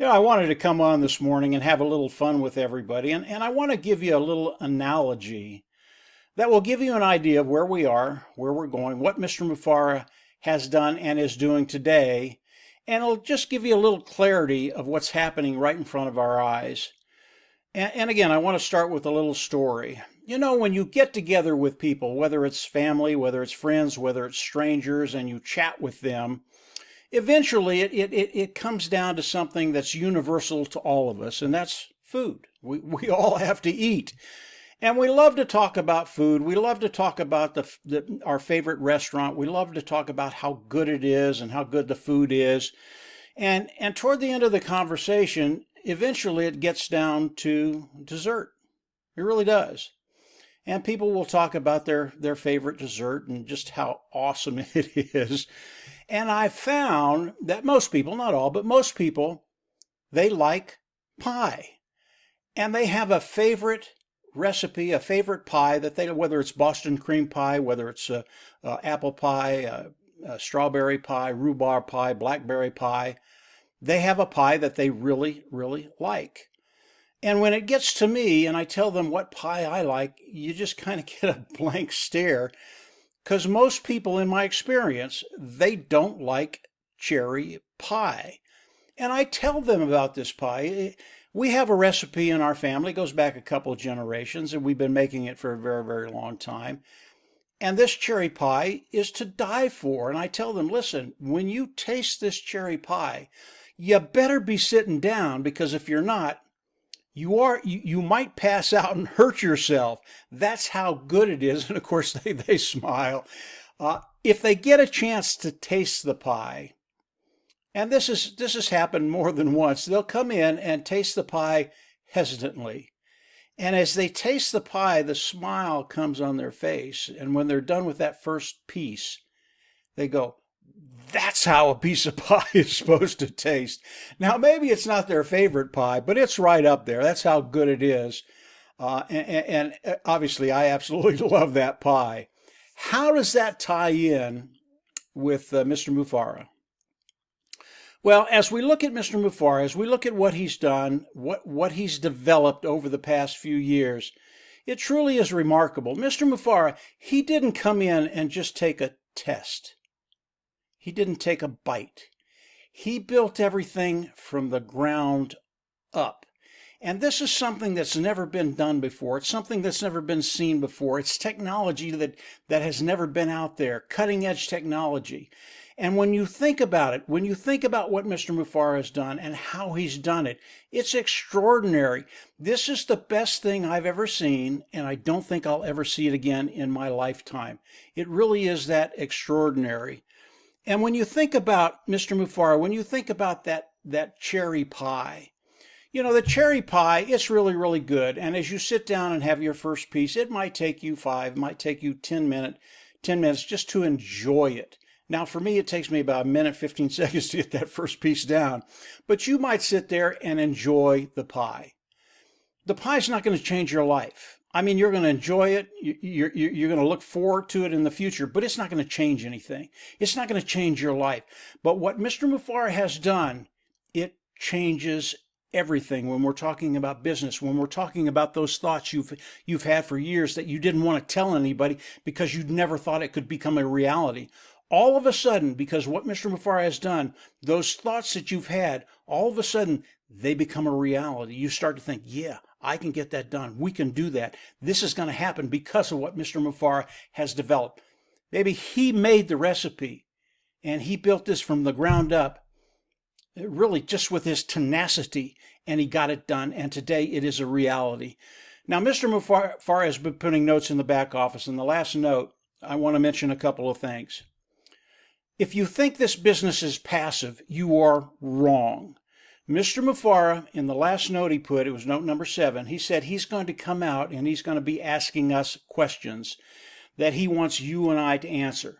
I wanted to come on this morning and have a little fun with everybody, and I want to give you a little analogy that will give you an idea of where we are, where we're going, what Mr. Mufareh has done and is doing today, and it'll just give you a little clarity of what's happening right in front of our eyes. And again, I want to start with a little story. When you get together with people, whether it's family, whether it's friends, whether it's strangers, and you chat with them, eventually it comes down to something that's universal to all of us, and that's food. We all have to eat. And we love to talk about food. We love to talk about our favorite restaurant. We love to talk about how good it is and how good the food is. And toward the end of the conversation, eventually it gets down to dessert. It really does. And people will talk about their favorite dessert and just how awesome it is. And I found that most people, not all, but most people, they like pie. And they have a favorite recipe, a favorite pie that whether it's Boston cream pie, whether it's apple pie, strawberry pie, rhubarb pie, blackberry pie, they have a pie that they really, really like. And when it gets to me and I tell them what pie I like, you just kind of get a blank stare, because most people in my experience, they don't like cherry pie. And I tell them about this pie. We have a recipe in our family, it goes back a couple of generations, and we've been making it for a very, very long time. And this cherry pie is to die for. And I tell them, listen, when you taste this cherry pie, you better be sitting down, because if you're not, you might pass out and hurt yourself. That's how good it is. And of course, they smile. If they get a chance to taste the pie, and this has happened more than once, they'll come in and taste the pie hesitantly. And as they taste the pie, the smile comes on their face. And when they're done with that first piece, they go, that's how a piece of pie is supposed to taste. Now, maybe it's not their favorite pie, but it's right up there. That's how good it is. And obviously, I absolutely love that pie. How does that tie in with Mr. Mufareh? Well, as we look at Mr. Mufareh, as we look at what he's done, what he's developed over the past few years, it truly is remarkable. Mr. Mufareh, he didn't come in and just take a test. He didn't take a bite. He built everything from the ground up. And this is something that's never been done before. It's something that's never been seen before. It's technology that has never been out there, cutting edge technology. And when you think about it, when you think about what Mr. Mufareh has done and how he's done it, it's extraordinary. This is the best thing I've ever seen, and I don't think I'll ever see it again in my lifetime. It really is that extraordinary. And when you think about Mr. Mufareh, when you think about that cherry pie, the cherry pie, it's really, really good. And as you sit down and have your first piece, it might take you 5, it might take you 10 minutes just to enjoy it. Now, for me, it takes me about a minute, 15 seconds to get that first piece down. But you might sit there and enjoy the pie. The pie's not going to change your life. I mean, you're going to enjoy it. You're going to look forward to it in the future, but it's not going to change anything. It's not going to change your life. But what Mr. Mufareh has done, it changes everything. When we're talking about business, when we're talking about those thoughts you've had for years that you didn't want to tell anybody because you'd never thought it could become a reality. All of a sudden, because what Mr. Mufareh has done, those thoughts that you've had, all of a sudden, they become a reality. You start to think, yeah, I can get that done. We can do that. This is going to happen because of what Mr. Mufareh has developed. Maybe he made the recipe and he built this from the ground up, really just with his tenacity, and he got it done. And today it is a reality. Now, Mr. Mufareh has been putting notes in the back office. In the last note, I want to mention a couple of things. If you think this business is passive, you are wrong. Mr. Mufareh, in the last note he put, it was note number 7, he said he's going to come out and he's going to be asking us questions that he wants you and I to answer.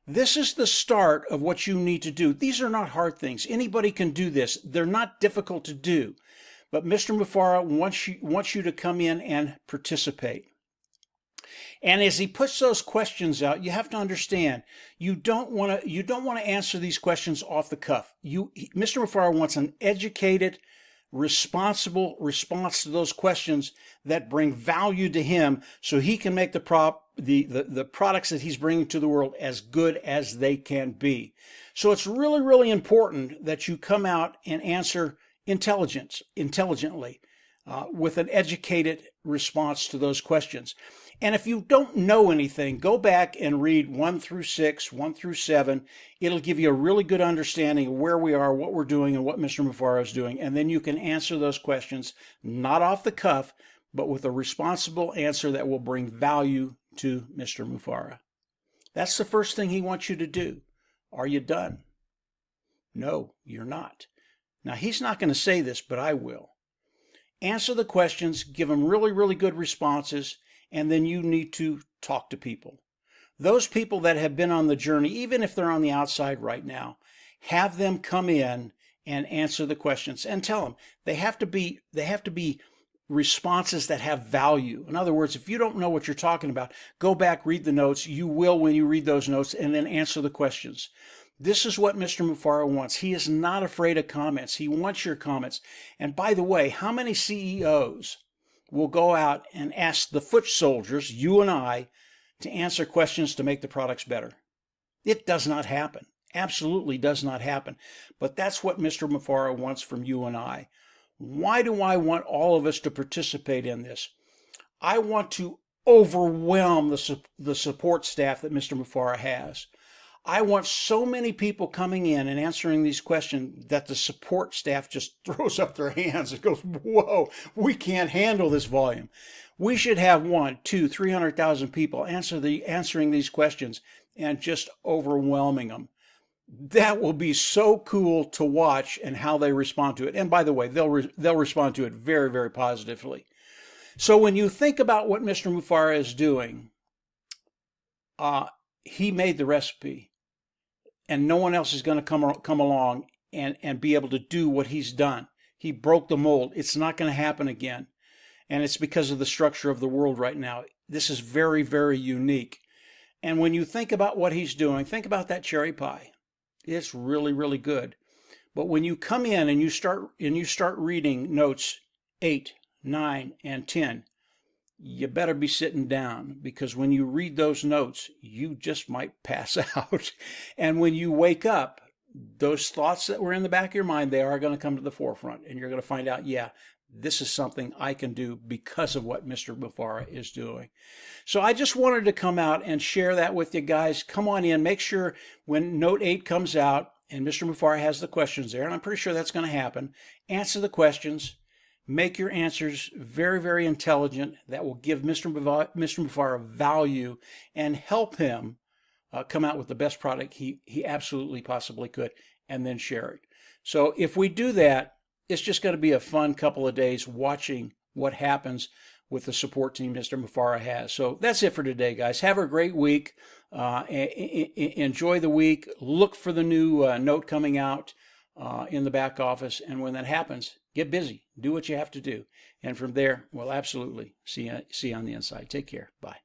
This is the start of what you need to do. These are not hard things. Anybody can do this. They're not difficult to do. But Mr. Mafara wants you to come in and participate. And as he puts those questions out, you have to understand, you don't want to answer these questions off the cuff. Mr. Mafara wants an educated, responsible response to those questions that bring value to him, so he can make the products that he's bringing to the world as good as they can be. So it's really, really important that you come out and answer intelligently, with an educated response to those questions. And if you don't know anything, go back and read 1 through 6, 1 through 7. It'll give you a really good understanding of where we are, what we're doing, and what Mr. Mafara is doing. And then you can answer those questions, not off the cuff, but with a responsible answer that will bring value to Mr. Mafara. That's the first thing he wants you to do. Are you done? No, you're not. Now, he's not going to say this, but I will. Answer the questions, give them really, really good responses, and then you need to talk to people. Those people that have been on the journey, even if they're on the outside right now, have them come in and answer the questions and tell them they have to be responses that have value. In other words, if you don't know what you're talking about, go back, read the notes. You will when you read those notes, and then answer the questions. This is what Mr. Mafara wants. He is not afraid of comments. He wants your comments. And by the way, how many CEOs will go out and ask the foot soldiers, you and I, to answer questions to make the products better? It does not happen. Absolutely does not happen. But that's what Mr. Mafara wants from you and I. Why do I want all of us to participate in this? I want to overwhelm the support staff that Mr. Mafara has. I want so many people coming in and answering these questions that the support staff just throws up their hands and goes, whoa, we can't handle this volume. We should have 1, 2, 300,000 people answering these questions and just overwhelming them. That will be so cool to watch and how they respond to it. And by the way, they'll respond to it very, very positively. So when you think about what Mr. Mafara is doing, he made the recipe, and no one else is going to come along and be able to do what he's done. He broke the mold. It's not going to happen again. And it's because of the structure of the world right now. This is very, very unique. And when you think about what he's doing, think about that cherry pie. It's really, really good. But when you come in and you start reading notes 8, 9, and 10, you better be sitting down, because when you read those notes, you just might pass out. And when you wake up, those thoughts that were in the back of your mind, they are going to come to the forefront, and you're going to find out, yeah, this is something I can do because of what Mr. Mafara is doing. So I just wanted to come out and share that with you guys. Come on in. Make sure when Note 8 comes out and Mr. Mafara has the questions there, and I'm pretty sure that's going to happen, answer the questions. Make your answers very, very intelligent. That will give Mr. Mafara value and help him come out with the best product he absolutely possibly could, and then share it. So if we do that, it's just going to be a fun couple of days watching what happens with the support team Mr. Mafara has. So that's it for today, guys. Have a great week. Enjoy the week. Look for the new note coming out in the back office. And when that happens, get busy. Do what you have to do. And from there, we'll absolutely see you on the inside. Take care. Bye.